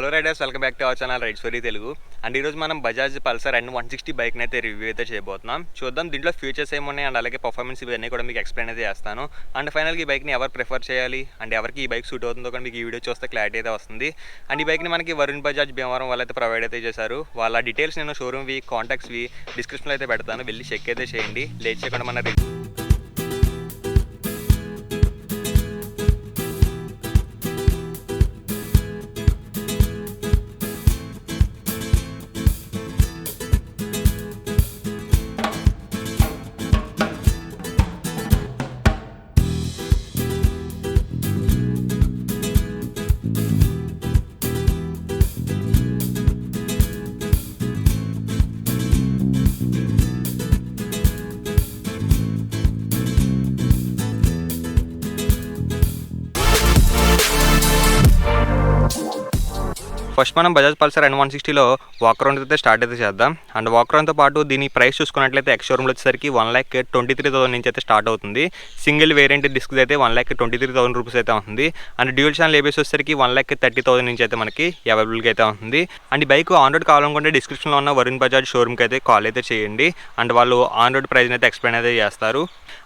Hello riders, welcome back to our channel rides for Telugu. And ఈరోజు మనం Bajaj Pulsar and 160 బైక్ని అయితే రివ్యూ అయితే చేయబోతున్నాం. చూద్దాం దీంట్లో ఫీచర్స్ ఏమున్నాయి అండ్ అలాగే పర్ఫార్మెన్స్ ఇవన్నీ కూడా మీకు ఎక్స్ప్లెయిన్ అయితే చేస్తాను. అండ్ ఫైనల్గా ఈ బైక్ని ఎవరు ప్రిఫర్ చేయాలి అండ్ ఎవరికి ఈ బైక్ సూట్ అవుతుందో కూడా మీకు ఈ వీడియో చూస్తే క్లారిటీ అయితే వస్తుంది. అండ్ ఈ బైక్ని మనకి వరుణ్ బజాజ్ భీమవరం వాళ్ళు అయితే ప్రొవైడ్ అయితే చేశారు. వాళ్ళ డీటెయిల్స్ నేను షోరూమ్వి కాంటాక్ట్స్వి డిస్క్రిప్షన్లో అయితే పెడతాను, వెళ్ళి చెక్ అయితే చేయండి. లేట్ చేయకుండా మన ఫస్ట్ మనం బజాజ్ పల్సర్ అండ్ 160లో వాక్ రౌండ్ అయితే స్టార్ట్ అయితే చేద్దాం. అండ్ వాక్ రౌండ్తో పాటు దీని ప్రైస్ చూసుకున్నట్లయితే ఎక్స్ షోరూమ్లో వచ్చేసరికి 1,23,000 నుంచి అయితే స్టార్ట్ అవుతుంది. సింగిల్ వేరియంట్ డిస్క్ అయితే 1,23,000 రూపీస్ అయితే ఉంటుంది. అండ్ డ్యూయల్ ఛానల్ ఏబిఎస్ వచ్చేసరికి 1,30,000 నుంచి అయితే మనకి అవైలబుల్గా అయితే ఉంటుంది. అండ్ ఈ బైక్ ఆన్ రోడ్ కావాలనుకుంటే డిస్క్రిప్షన్లో ఉన్న వరుణ్ బజాజ్ షోరూమ్కి అయితే కాల్ అయితే చేయండి. అండ్ వాళ్ళు ఆన్ రోడ్ ప్రైస్ని అయితే ఎక్స్ప్లెయిన్ అయితే చేస్తారు.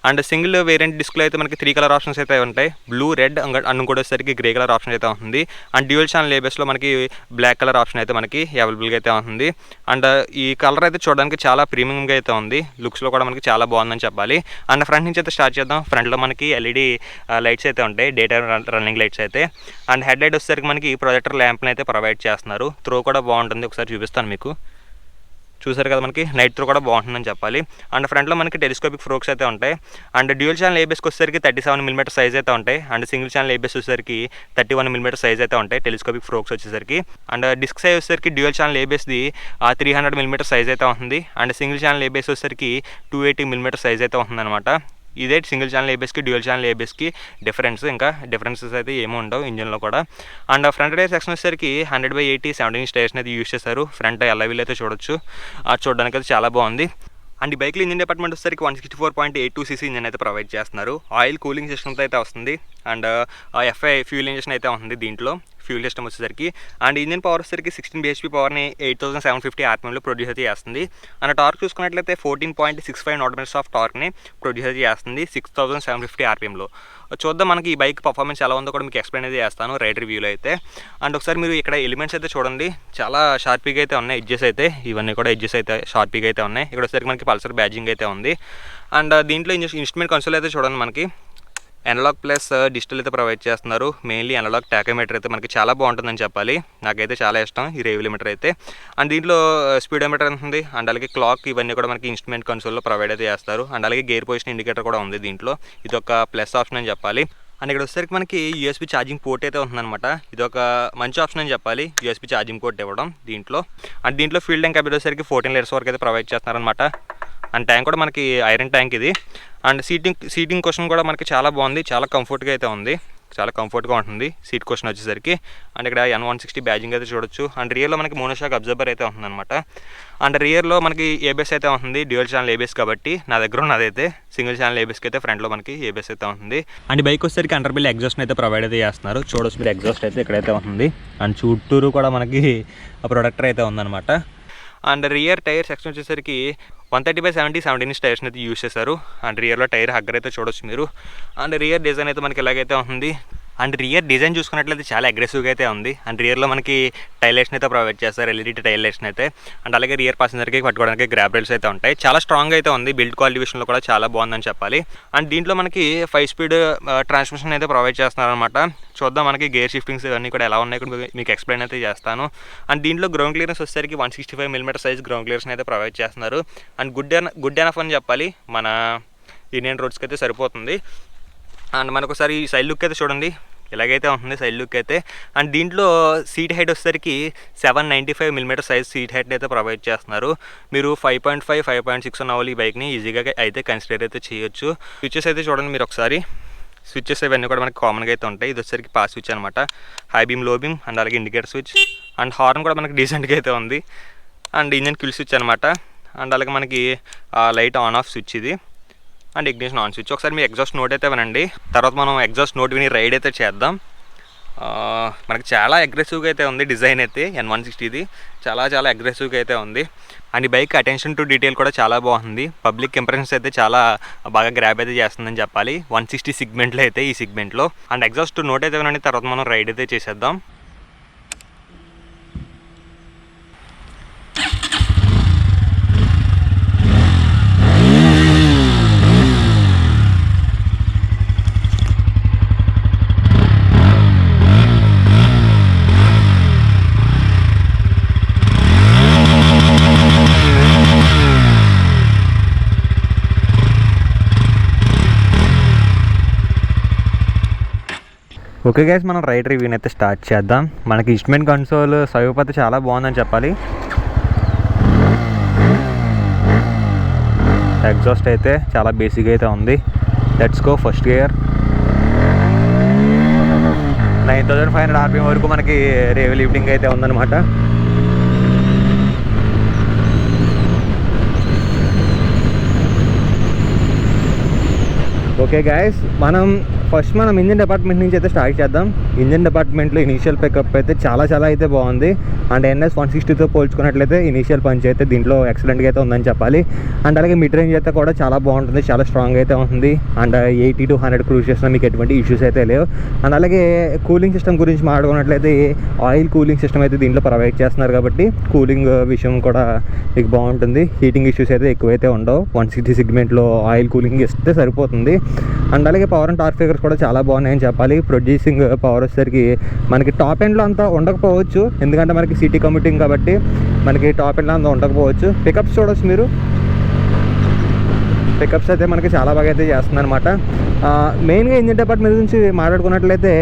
అండ్ సింగిల్ వేరియంట్ డిస్క్లో అయితే మనకి 3 కలర్ ఆప్షన్స్ అయితే ఉంటాయి. బ్లూ, రెడ్ అండ్ కూడా వచ్చేసరికి గ్రే కలర్ ఆప్షన్ అయితే ఉంటుంది. అండ్ డ్యూయల్ ఛానల్ ఏబిఎస్లో మనకి బ్లాక్ కలర్ ఆప్షన్ అయితే మనకి అవైలబుల్గా అయితే ఉంటుంది. అండ్ ఈ కలర్ అయితే చూడడానికి చాలా ప్రీమియంగా అయితే ఉంది. లుక్స్లో కూడా మనకి చాలా బాగుందని చెప్పాలి. అండ్ ఫ్రంట్ నుంచి అయితే స్టార్ట్ చేద్దాం. ఫ్రంట్లో మనకి ఎల్ఈడి లైట్స్ అయితే ఉంటాయి, డే టైమ్ రన్నింగ్ లైట్స్ అయితే. అండ్ హెడ్ లైట్ వచ్చేసరికి మనకి ప్రొజెక్టర్ ల్యాంప్ని అయితే ప్రొవైడ్ చేస్తున్నారు. త్రో కూడా బాగుంటుంది, ఒకసారి చూపిస్తాను మీకు. చూసారు కదా, మనకి నైట్ త్రో కూడా బాగుంటుందని చెప్పాలి. అండ్ ఫ్రంట్లో మనకి టెలిస్కోపిక్ ఫ్రోక్స్ అయితే ఉంటాయి. అండ్ డ్యూయల్ ఛానల్ ఏబిఎస్కి వచ్చేసరికి 37mm సైజ్ అయితే ఉంటాయి. అండ్ సింగిల్ ఛానల్ ఏబిఎస్ వచ్చేసరికి 31mm సైజ్ అయితే ఉంటాయి టెలిస్కోపిక్ ఫ్రోక్స్ వచ్చేసరికి. అండ్ డిస్క్ సైజ్ వచ్చేసరికి డ్యూయల్ ఛానల్ ఏబిఎస్ది 300mm సైజ్ అయితే ఉంటుంది. అండ్ సింగిల్ ఛానల్ ఏబిఎస్ వచ్చేసరికి 280mm సైజ్ అయితే ఉంటుందన్నమాట. ఇదే సింగిల్ ఛానల్ ఏబిఎస్కి డ్యూయల్ ఛానల్ ఏబిఎస్కి డిఫరెన్స్. ఇంకా డిఫరెన్సెస్ అయితే ఏమీ ఉండవు ఇంజన్లో కూడా. అండ్ ఫ్రంట్ టైర్ సెక్షన్ వచ్చేసరికి 100/80 17 టైర్స్ని అయితే యూజ్ చేశారు. ఫ్రంట్ అలవీల్ అయితే చూడొచ్చు, చూడడానికి అయితే చాలా బాగుంది. అండ్ ఈ బైక్లో ఇంజిన్ డిపార్ట్మెంట్ వచ్చేసరికి 164.82cc ఇంజన్ అయితే ప్రొవైడ్ చేస్తున్నారు. ఆయిల్ కూలింగ్ సిస్టమ్తో అయితే వస్తుంది. అండ్ ఎఫ్ఐ ఫ్యూల్ ఇంజన్ అయితే ఉంది దీంట్లో, ఫ్యూల్ సిస్టమ్ వచ్చేసరికి. అండ్ ఇంజిన్ పవర్ వచ్చేసరికి 16 bhp పవర్ని 8750 RPMలో ప్రొడ్యూస్ అయితే చేస్తుంది. అండ్ టార్క్ చూసుకున్నట్లయితే 14.65 Nm ఆఫ్ టార్క్ని ప్రొడ్యూస్ అయితే చేస్తుంది 6750 RPMలో. చూద్దాం మనకి ఈ బైక్ పర్ఫార్మెన్స్ ఎలా ఉందో కూడా మీకు ఎక్స్ప్లెయిన్ అయితే చేస్తాను రైడ్ రివ్యూలో అయితే. అండ్ ఒకసారి మీరు ఇక్కడ ఎలిమెంట్స్ అయితే చూడండి, చాలా షార్పీగా అయితే ఉన్నాయి. ఎడ్జెస్ అయితే ఇవన్నీ కూడా ఎడ్జెస్ అయితే షార్పీగా అయితే ఉన్నాయి. ఇక్కడ వచ్చేసరికి మనకి పల్సర్ బ్యాడ్జింగ్ అయితే ఉంది. అండ్ దీంట్లో ఇన్స్ట్రుమెంట్ కన్సోల్ అయితే చూడండి, మనకి అనలాగ్ ప్లస్ డిజిటల్ అయితే ప్రొవైడ్ చేస్తున్నారు. మెయిన్లీ అనలాగ్ టాకోమీటర్ అయితే మనకి చాలా బాగుంటుందని చెప్పాలి. నాకైతే చాలా ఇష్టం ఈ రేవియోమీటర్ అయితే. అండ్ దీంట్లో స్పీడోమీటర్ ఉంటుంది. అండ్ అలాగే క్లాక్ ఇవన్నీ కూడా మనకి ఇన్స్ట్రుమెంట్ కన్సోల్లో ప్రొవైడ్ అయితే చేస్తారు. అండ్ అలాగే గేర్ పొజిషన్ ఇండికేటర్ కూడా ఉంది దీంట్లో. ఇది ఒక ప్లస్ ఆప్షన్ అని చెప్పాలి. అండ్ ఇక్కడ వచ్చేసరికి మనకి యూఎస్బీ ఛార్జింగ్ పోర్ట్ అయితే ఉంటుందన్నమాట. ఇది ఒక మంచి ఆప్షన్ అని చెప్పాలి, యూఎస్బీ ఛార్జింగ్ పోర్ట్ ఇవ్వడం దీంట్లో. అండ్ దీంట్లో ఫ్యూల్ ట్యాంక్ కెపాసిటీ వచ్చేసరికి 14 లీటర్స్ వరకు అయితే ప్రొవైడ్ చేస్తున్నారనమాట. అండ్ ట్యాంక్ కూడా మనకి ఐరన్ ట్యాంక్ ఇది. అండ్ సీటింగ్ క్వశ్చన్ కూడా మనకి చాలా బాగుంది, చాలా కంఫర్ట్గా అయితే ఉంది, చాలా కంఫర్ట్గా ఉంటుంది సీట్ క్వశ్చన్ వచ్చేసరికి. అండ్ ఇక్కడ N160 బ్యాజింగ్ అయితే చూడొచ్చు. అండ్ రియర్లో మనకి మోనోషాక్ అబ్జర్బర్ అయితే ఉంటుందన్నమాట. అండ్ రియర్లో మనకి ఏబిఎస్ అయితే ఉంటుంది, డ్యూయల్ ఛానల్ ఏబిఎస్ కాబట్టి. నా దగ్గర ఉన్నదైతే సింగిల్ ఛానల్ ఏబిఎస్కి అయితే ఫ్రంట్లో మనకి ఏబిఎస్ అయితే ఉంటుంది. అండ్ బైక్ వచ్చేసరికి అండర్బిల్ ఎగ్జాస్ట్ అయితే ప్రొవైడ్ అయితే చేస్తున్నారు. చూడొచ్చు మీరు, ఎగ్జాస్ట్ అయితే ఇక్కడైతే ఉంటుంది. అండ్ చుట్టూరు కూడా మనకి ప్రొడక్టర్ అయితే ఉందన్నమాట. అండ్ రియర్ టైర్ సెక్షన్ వచ్చేసరికి 130/70 17 టైర్స్ని అయితే యూజ్ చేశారు. అండ్ రియర్లో టైర్ హగ్గర్ అయితే చూడొచ్చు మీరు. అండ్ రియర్ డిజైన్ అయితే మనకి ఇలాగైతే ఉంది. అండ్ రియర్ డిజైన్ చూసుకున్నట్లయితే చాలా అగ్రెసివ్గా అయితే ఉంది. అండ్ రియర్లో మనకి టైల్ లైట్స్ని అయితే ప్రొవైడ్ చేస్తారు, ఎల్ఈడి టైల్ లైట్స్ని అయితే. అండ్ అలాగే రియర్ ప్యాసింజర్కి పట్టుకోవడానికి గ్రాబ్ రైల్స్ అయితే ఉంటాయి. చాలా స్ట్రాంగ్ అయితే ఉంది, బిల్డ్ క్వాలిటీ విషయంలో కూడా చాలా బాగుందని చెప్పాలి. అండ్ దీంట్లో మనకి 5 స్పీడ్ ట్రాన్స్మిషన్ అయితే ప్రొవైడ్ చేస్తున్నారు అనమాట. చూద్దాం మనకి గేర్ షిఫ్టింగ్స్ ఇవన్నీ కూడా ఎలా ఉన్నాయి కూడా మీకు ఎక్స్ప్లెయిన్ అయితే చేస్తాను. అండ్ దీంట్లో గ్రౌండ్ క్లియరెన్స్ వచ్చేసరికి 165mm సైజ్ గ్రౌండ్ క్లియరెన్స్ అయితే ప్రొవైడ్ చేస్తున్నారు. అండ్ గుడ్ ఎనఫ్ అని చెప్పాలి, మన ఇండియన్ రోడ్స్కి అయితే సరిపోతుంది. అండ్ మనకు ఒకసారి ఈ సైడ్ లుక్ అయితే చూడండి, ఇలాగైతే ఉంటుంది సైడ్ లుక్ అయితే. అండ్ దీంట్లో సీట్ హైట్ వచ్చేసరికి 795mm సైజ్ సీట్ హైట్ అయితే ప్రొవైడ్ చేస్తున్నారు. మీరు 5.5 5.6 ఉన్న వాళ్ళు ఈ బైక్ని ఈజీగా అయితే కన్సిడర్ అయితే చేయొచ్చు. స్విచెస్ అయితే చూడండి మీరు ఒకసారి, స్విచెస్ ఇవన్నీ కూడా మనకి కామన్గా అయితే ఉంటాయి. ఇది వచ్చేసరికి పాస్ స్విచ్ అనమాట, హై బీమ్, లో బీమ్, అండ్ అలాగే ఇండికేటర్ స్విచ్. అండ్ హార్న్ కూడా మనకి డీసెంట్గా అయితే ఉంది. అండ్ ఇంజన్ కిల్ స్విచ్ అనమాట. అండ్ అలాగే మనకి లైట్ ఆన్ ఆఫ్ స్విచ్ ఇది. And ignition on switch. ఒకసారి మీ ఎగ్జాస్ట్ నోట్ అయితే వినండి, తర్వాత మనం ఎగ్జాస్ట్ నోట్ విని రైడ్ అయితే చేద్దాం. మనకి చాలా అగ్రెసివ్గా అయితే ఉంది డిజైన్ అయితే N160 చాలా చాలా అగ్రెసివ్గా అయితే ఉంది. అండ్ ఈ బైక్ అటెన్షన్ టు డీటెయిల్ కూడా చాలా బాగుంది. పబ్లిక్ ఇంప్రెషన్స్ అయితే చాలా బాగా గ్రాబ్ అయితే చేస్తుందని చెప్పాలి 160 సెగ్మెంట్లో అయితే, ఈ సెగ్మెంట్లో. అండ్ ఎగ్జాస్ట్ నోట్ అయితే వినండి, తర్వాత మనం రైడ్ అయితే చేసేద్దాం. ఓకే గైస్, మనం రైడ్ రివ్యూని అయితే స్టార్ట్ చేద్దాం. మనకి ఇన్స్ట్రుమెంట్ కన్సోల్ సౌపతి చాలా బాగుందని చెప్పాలి. ఎగ్జాస్ట్ అయితే చాలా బేసిక్ అయితే ఉంది. Let's go first gear. 9500 RPM వరకు మనకి రేవ్ లిఫ్టింగ్ అయితే ఉందన్నమాట. ఓకే గైస్, మనం ఇంజిన్ డిపార్ట్మెంట్ నుంచి అయితే స్టార్ట్ చేద్దాం. ఇంజిన్ డిపార్ట్మెంట్లో ఇనీషియల్ పికప్ అయితే చాలా చాలా అయితే బాగుంది. అండ్ NS160తో పోల్చుకున్నట్లయితే ఇనీషియల్ పంచ్ అయితే దీంట్లో ఎక్సలెంట్గా అయితే ఉందని చెప్పాలి. అండ్ అలాగే మిడ్ రేంజ్ అయితే కూడా చాలా బాగుంటుంది, చాలా స్ట్రాంగ్ అయితే ఉంటుంది. అండ్ 80 to 100 క్రూజ్ చేసినా మీకు ఎటువంటి ఇష్యూస్ అయితే లేవు. అండ్ అలాగే కూలింగ్ సిస్టమ్ గురించి మాట్లాడుకున్నట్లయితే ఆయిల్ కూలింగ్ సిస్టమ్ అయితే దీంట్లో ప్రొవైడ్ చేస్తున్నారు కాబట్టి కూలింగ్ విషయం కూడా మీకు బాగుంటుంది. హీటింగ్ ఇష్యూస్ అయితే ఎక్కువైతే ఉండవు. 160 సెగ్మెంట్లో ఆయిల్ కూలింగ్ ఇస్తే సరిపోతుంది. అండ్ అలాగే పవర్ అండ్ టార్క్ ఫిగర్స్ కూడా చాలా బాగున్నాయని చెప్పాలి. ప్రొడ్యూసింగ్ పవర్ వచ్చేసరికి మనకి టాప్ ఎండ్లో అంతా ఉండకపోవచ్చు, ఎందుకంటే మనకి సిటీ కమ్యూటింగ్ కాబట్టి మనకి టాప్ ఎండ్లో అంతా ఉండకపోవచ్చు. పికప్స్ చూడవచ్చు మీరు, పికప్స్ అయితే మనకి చాలా బాగా అయితే చేస్తుంది అనమాట. మెయిన్గా ఇంజిన్ డిపార్ట్మెంట్ గురించి మాట్లాడుకున్నట్లయితే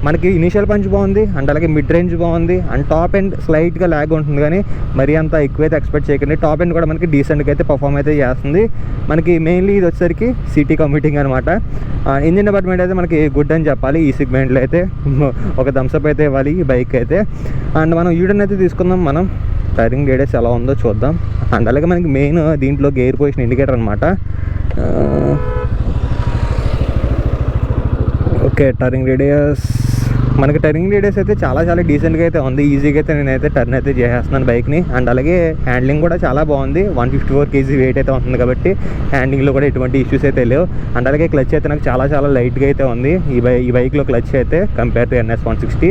మనకి ఇనీషియల్ పంచ్ బాగుంది. అండ్ అలాగే మిడ్ రేంజ్ బాగుంది. అండ్ టాప్ ఎండ్ స్లైట్గా ల్యాగ్ ఉంటుంది, కానీ మరీ అంత ఎక్కువైతే ఎక్స్పెక్ట్ చేయకండి. టాప్ ఎండ్ కూడా మనకి డీసెంట్గా అయితే పర్ఫామ్ అయితే చేస్తుంది. మనకి మెయిన్లీ ఇది వచ్చేసరికి సిటీ కమ్యూటింగ్ అనమాట. ఇంజిన్ డిపార్ట్మెంట్ అయితే మనకి గుడ్ అని చెప్పాలి. ఈ సెగ్మెంట్లో అయితే ఒక థమ్స్అప్ అయితే ఇవ్వాలి ఈ బైక్ అయితే. అండ్ మనం యూటర్న్ అయితే తీసుకుందాం. మనం టైరింగ్ రేడియస్ ఎలా ఉందో చూద్దాం. అండ్ అలాగే మనకి మెయిన్ దీంట్లో గేర్ పొజిషన్ ఇండికేటర్ అనమాట. ఓకే, టర్నింగ్ రేడియస్ అయితే చాలా చాలా డీసెంట్గా అయితే ఉంది. ఈజీగా అయితే నేనైతే టర్న్ అయితే చేసేస్తున్నాను బైక్ని. అండ్ అలాగే హ్యాండ్లింగ్ కూడా చాలా బాగుంది. 154 kg వెయిట్ అయితే ఉంటుంది కాబట్టి హ్యాండ్లింగ్లో కూడా ఎటువంటి ఇష్యూస్ అయితే లేవు. అండ్ అలాగే క్లచ్ అయితే నాకు చాలా చాలా లైట్గా అయితే ఉంది ఈ బైక్లో క్లచ్ అయితే కంపేర్ టు NS160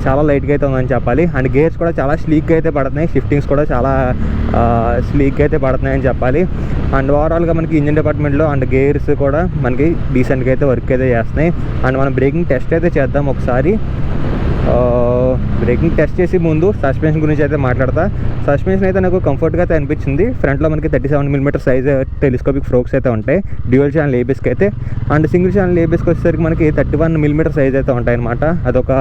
చాలా లైట్గా అయితే ఉందని చెప్పాలి. అండ్ గేర్స్ కూడా చాలా స్లీక్గా అయితే పడుతున్నాయి. షిఫ్టింగ్స్ కూడా చాలా స్లీక్గా అయితే పడుతున్నాయని చెప్పాలి. అండ్ ఓవరాల్గా మనకి ఇంజిన్ డిపార్ట్మెంట్లో అండ్ గేర్స్ కూడా మనకి డీసెంట్గా అయితే వర్క్ అయితే చేస్తున్నాయి. అండ్ మనం బ్రేకింగ్ టెస్ట్ అయితే చేద్దాం ఒకసారి. బ్రేకింగ్ టెస్ట్ చేసి ముందు సస్పెన్షన్ గురించి అయితే మాట్లాడతా. సస్పెన్షన్ అయితే నాకు కంఫర్ట్గా అయితే అనిపించింది. ఫ్రంట్లో మనకి 37mm సైజ్ టెలిస్కోపిక్ ఫ్రోక్స్ అయితే ఉంటాయి డ్యూయల్ ఛానల్ ఏబిఎస్కి అయితే. అండ్ సింగిల్ ఛానల్ ఏబిఎస్కి వచ్చేసరికి మనకి 31mm సైజ్ అయితే ఉంటాయి అనమాట. అదొక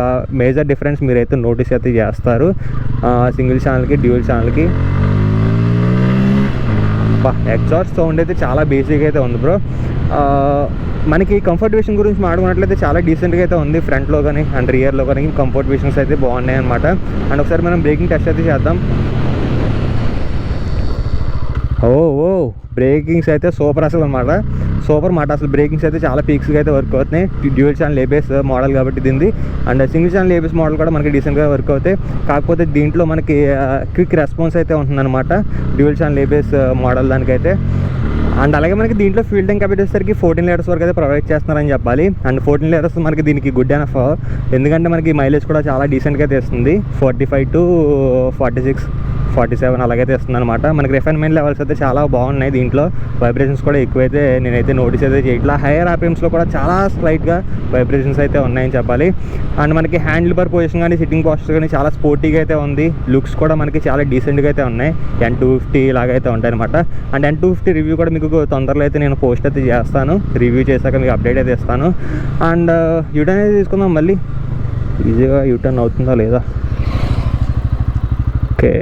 మేజర్ డిఫరెన్స్ మీరైతే నోటీస్ అయితే చేస్తారు సింగిల్ ఛానల్కి డ్యూయల్ ఛానల్కి. ఎగ్జాస్ట్ సౌండ్ అయితే చాలా బేసిక్గా అయితే ఉంది బ్రో. మనకి కంఫర్ట్ విషయం గురించి మాట్లాడుకున్నట్లయితే చాలా డీసెంట్గా అయితే ఉంది. ఫ్రంట్లో కానీ అండ్ రియర్లో కానీ కంఫర్ట్ విషన్స్ అయితే బాగున్నాయి అనమాట. అండ్ ఒకసారి మనం బ్రేకింగ్ టెస్ట్ అయితే చేద్దాం. బ్రేకింగ్స్ అయితే సూపర్ అసలు అనమాట, సూపర్ మాట. అసలు బ్రేకింగ్స్ అయితే చాలా పీక్స్గా అయితే వర్క్ అవుతున్నాయి. డ్యూయల్ ఛానల్ ఏబిఎస్ మోడల్ కాబట్టి దీనిది. And single channel ABS model కూడా మనకి డీసెంట్గా వర్క్ అవుతాయి. కాకపోతే దీంట్లో మనకి క్విక్ రెస్పాన్స్ అయితే ఉంటుందన్నమాట డ్యూయల్ ఛానల్ ఏబిఎస్ మోడల్ దానికైతే. అండ్ అలాగే మనకి దీంట్లో ఫ్యూల్ ట్యాంక్ కెపాసిటీ వచ్చేసరికి 14 లీటర్స్ వరకు అయితే ప్రొవైడ్ చేస్తున్నారని చెప్పాలి. అండ్ 14 లీటర్స్ మనకి దీనికి గుడ్ ఎనఫ్, ఎందుకంటే మనకి మైలేజ్ కూడా చాలా డీసెంట్గా అయితే ఇస్తుంది. 45 to 46, 47 అలాగైతే ఇస్తుంది అనమాట. మనకి రిఫైన్మెంట్ లెవెల్స్ అయితే చాలా బాగున్నాయి. దీంట్లో వైబ్రేషన్స్ కూడా ఎక్కువైతే నేనైతే నోటీస్ అయితే చేయట్లా. హైయర్ ఆర్పిఎమ్స్లో కూడా చాలా స్లైట్గా వైబ్రేషన్స్ అయితే ఉన్నాయని చెప్పాలి. అండ్ మనకి హ్యాండిల్ బార్ పొజిషన్ కానీ సిట్టింగ్ పోస్టర్ కానీ చాలా స్పోర్టీగా అయితే ఉంది. లుక్స్ కూడా మనకి చాలా డీసెంట్గా అయితే ఉన్నాయి. N250 లాగైతే ఉంటాయి అనమాట. అండ్ N250 రివ్యూ కూడా మీకు తొందరలో అయితే నేను పోస్ట్ అయితే చేస్తాను. రివ్యూ చేశాక మీకు అప్డేట్ అయితే ఇస్తాను. అండ్ యూటర్న్ అయితే తీసుకుందాం. మళ్ళీ ఈజీగా యూటర్న్ అవుతుందా లేదా. ఓకే,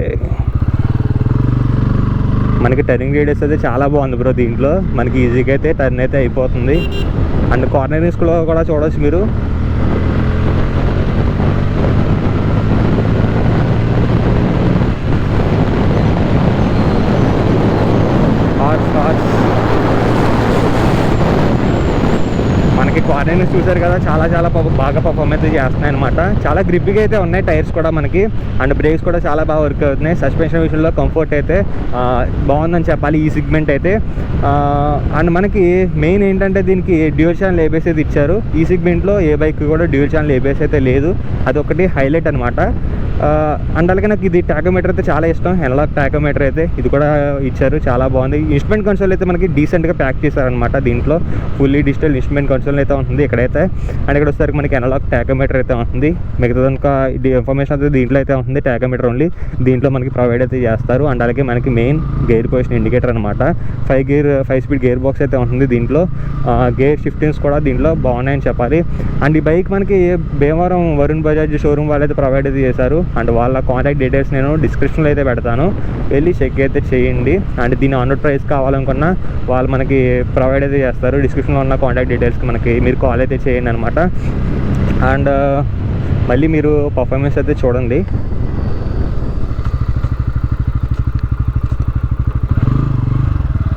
మనకి టర్నింగ్ రేడియస్ అయితే చాలా బాగుంది బ్రో. దీంట్లో మనకి ఈజీగా అయితే టర్న్ అయితే అయిపోతుంది. అండ్ కార్నరింగ్స్లో కూడా చూడవచ్చు మీరు. మనకి కార్నర్స్ చూసారు కదా, చాలా బాగా పర్ఫార్మ్ అయితే చేస్తున్నాయి అనమాట. చాలా గ్రిప్గా అయితే ఉన్నాయి టైర్స్ కూడా మనకి, అండ్ బ్రేక్స్ కూడా చాలా బాగా వర్క్ అవుతున్నాయి. సస్పెన్షన్ విషయంలో కంఫర్ట్ అయితే బాగుందని చెప్పాలి ఈ సెగ్మెంట్ అయితే. అండ్ మనకి మెయిన్ ఏంటంటే దీనికి డ్యూయల్ ఛానల్ ఏబిఎస్ అయితే ఇచ్చారు. ఈ సెగ్మెంట్లో ఏ బైక్ కూడా డ్యూయల్ ఛానల్ ఏబిఎస్ అయితే లేదు, అదొకటి హైలైట్ అనమాట. అండ్ అలాగే నాకు ఇది టాకోమీటర్ అయితే చాలా ఇష్టం, అనలాగ్ టాకోమీటర్ అయితే ఇది కూడా ఇచ్చారు, చాలా బాగుంది. ఇన్స్ట్రుమెంట్ కన్సోల్ అయితే మనకి డీసెంట్గా ప్యాక్ చేశారనమాట. దీంట్లో ఫుల్లీ డిజిటల్ ఇన్స్ట్రుమెంట్ కన్సోల్ అయితే ఉంటుంది ఇక్కడైతే. అండ్ ఇక్కడ వచ్చేసరికి మనకి అనలాగ్ టాకోమీటర్ అయితే ఉంటుంది. మిగతా ఇది ఇన్ఫర్మేషన్ అయితే దీంట్లో అయితే ఉంటుంది, టాకోమీటర్ ఓన్లీ దీంట్లో మనకి ప్రొవైడ్ అయితే చేస్తారు. అండ్ అలాగే మనకి మెయిన్ గేర్ పొజిషన్ ఇండికేటర్ అనమాట. 5 స్పీడ్ గేర్ బాక్స్ అయితే ఉంటుంది దీంట్లో. గేర్ షిఫ్టింగ్స్ కూడా దీంట్లో బాగున్నాయని చెప్పాలి. అండ్ ఈ బైక్ మనకి భీమవరం వరుణ్ బజాజ్ షోరూమ్ వాళ్ళు అయితే ప్రొవైడ్ అయితే చేశారు. అండ్ వాళ్ళ కాంటాక్ట్ డీటెయిల్స్ నేను డిస్క్రిప్షన్లో అయితే పెడతాను, వెళ్ళి చెక్ అయితే చేయండి. అండ్ దీని ఆన్రోడ్ ప్రైస్ కావాలనుకున్నా వాళ్ళు మనకి ప్రొవైడ్ అయితే చేస్తారు. డిస్క్రిప్షన్లో ఉన్న కాంటాక్ట్ డీటెయిల్స్కి మనకి మీరు కాల్ అయితే చేయండి అనమాట. అండ్ మళ్ళీ మీరు పర్ఫార్మెన్స్ అయితే చూడండి.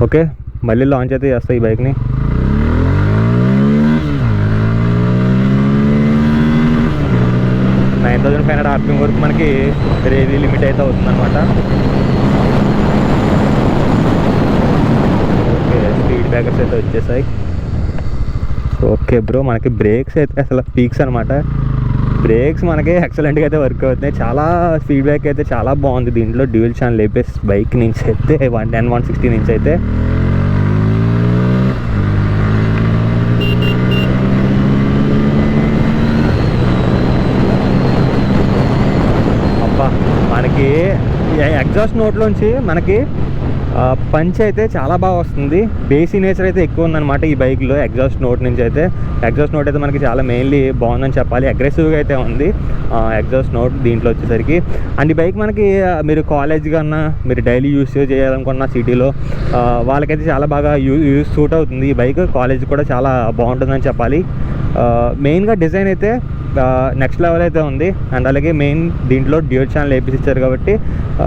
ఓకే, మళ్ళీ లాంచ్ అయితే చేస్తాయి ఈ బైక్ని. RPM వరకు మనకి రేవీ లిమిట్ అయితే అవుతుందన్నమాట. ఓకే, స్పీడ్ బ్రేకర్స్ అయితే వచ్చేసాయి. ఓకే బ్రో, మనకి బ్రేక్స్ అయితే అసలు పీక్స్ అనమాట. బ్రేక్స్ మనకి ఎక్సలెంట్గా అయితే వర్క్ అవుతున్నాయి. చాలా స్పీడ్ బ్రేక్ అయితే చాలా బాగుంది దీంట్లో. డ్యూయల్ ఛానల్ ఏబిఎస్ బైక్ నుంచి అయితే 160 నుంచి అయితే మనకి ఎగ్జాస్ట్ నోట్లోంచి మనకి పంచ్ అయితే చాలా బాగా వస్తుంది. బేసీ నేచర్ అయితే ఎక్కువ ఉందన్నమాట ఈ బైక్లో. ఎగ్జాస్ట్ నోట్ నుంచి అయితే ఎగ్జాస్ట్ నోట్ అయితే మనకి చాలా మెయిన్లీ బాగుందని చెప్పాలి. అగ్రెసివ్గా అయితే ఉంది ఎగ్జాస్ట్ నోట్ దీంట్లో వచ్చేసరికి. అండ్ ఈ బైక్ మనకి మీరు కాలేజ్ కన్నా మీరు డైలీ యూస్ చేయాలనుకున్న సిటీలో వాళ్ళకైతే చాలా బాగా సూట్ అవుతుంది ఈ బైక్. కాలేజ్ కూడా చాలా బాగుంటుందని చెప్పాలి. మెయిన్గా డిజైన్ అయితే నెక్స్ట్ లెవెల్ అయితే ఉంది. అండ్ అలాగే మెయిన్ దీంట్లో డ్యూయల్ ఛానల్ ఏబిఎస్ ఇచ్చారు కాబట్టి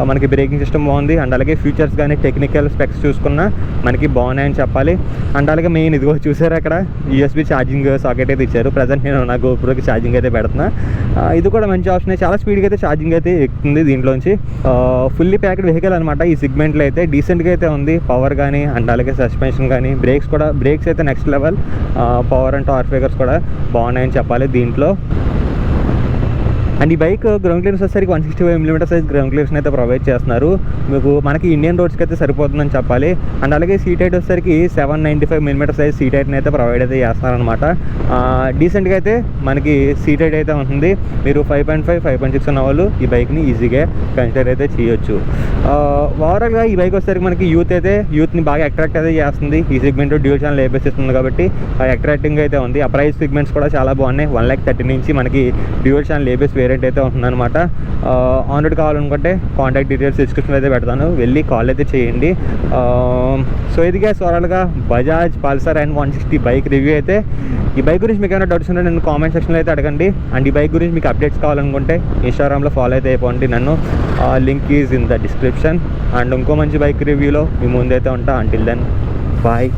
మనకి బ్రేకింగ్ సిస్టమ్ బాగుంది. అండ్ అలాగే ఫీచర్స్ కానీ టెక్నికల్ స్పెక్స్ చూసుకున్నా మనకి బాగున్నాయని చెప్పాలి. అండ్ అలాగే మెయిన్ ఇదిగో చూసారు అక్కడ USB ఛార్జింగ్ సాకెట్ అయితే ఇచ్చారు. ప్రజెంట్ నేను నా GoProకి ఛార్జింగ్ అయితే పెడుతున్నా. ఇది కూడా మంచి ఆప్షన్. చాలా స్పీడ్గా అయితే ఛార్జింగ్ అయితే ఎక్కుతుంది దీంట్లోంచి. ఫుల్లీ ప్యాక్డ్ వెహికల్ అనమాట ఈ సెగ్మెంట్లో అయితే. డీసెంట్గా అయితే ఉంది పవర్ కానీ, అండ్ అలాగే సస్పెన్షన్ కానీ, బ్రేక్స్ అయితే next level. Power and torque figures కూడా బాగున్నాయని చెప్పాలి దీంట్లో. అండ్ ఈ బైక్ గ్రౌండ్ క్లియరెన్స్ వచ్చేసరికి 165mm సైజ్ గ్రౌండ్ క్లియరెన్స్ అయితే ప్రొవైడ్ చేస్తున్నారు. మనకి ఇండియన్ రోడ్స్కి అయితే సరిపోతుందని చెప్పాలి. అండ్ అలాగే సీట్ హైట్ వచ్చేసరికి 795mm సైజ్ సీట్ హైట్ని అయితే ప్రొవైడ్ అయితే చేస్తున్నారనమాట. డీసెంట్గా అయితే మనకి సీట్ హైట్ అయితే ఉంటుంది. మీరు 5.5, 5.6 ఉన్న వాళ్ళు ఈ బైక్ని ఈజీగా కన్సిడర్ అయితే చేయొచ్చు. ఓవరాల్గా ఈ బైక్ వచ్చేసరికి మనకి యూత్ని బాగా అట్రాక్ట్ అయితే చేస్తుంది. ఈ సెగ్మెంట్ డ్యూయల్ ఛానల్ ఏబిఎస్ ఇస్తుంది కాబట్టి అట్రాక్టింగ్ అయితే ఉంది. ఆ ప్రైస్ సెగ్మెంట్స్ కూడా చాలా బాగున్నాయి. 1,30,000 నుంచి మనకి డ్యూయల్ ఛానల్ ఏబిఎస్ వేరియంట్ అయితే ఉంటుందన్నమాట. ఆన్రోడ్ కావాలనుకుంటే కాంటాక్ట్ డీటెయిల్స్ డిస్క్రిప్షన్ అయితే పెడతాను, వెళ్ళి కాల్ అయితే చేయండి. సో ఇదిగా ఓవరాల్గా Bajaj Pulsar and 160 bike review అయితే. ఈ బైక్ గురించి మీకు ఏమైనా డౌట్స్ ఉంటే నేను కామెంట్ సెక్షన్లో అయితే అడగండి. అండ్ ఈ బైక్ గురించి మీకు అప్డేట్స్ కావాలనుకుంటే ఇన్స్టాగ్రామ్లో ఫాలో అయితే అయిపోండి నన్ను. Link is in the description. And ఇంకో మంచి బైక్ రివ్యూలో మీ ముందైతే ఉంటా. Until then bye.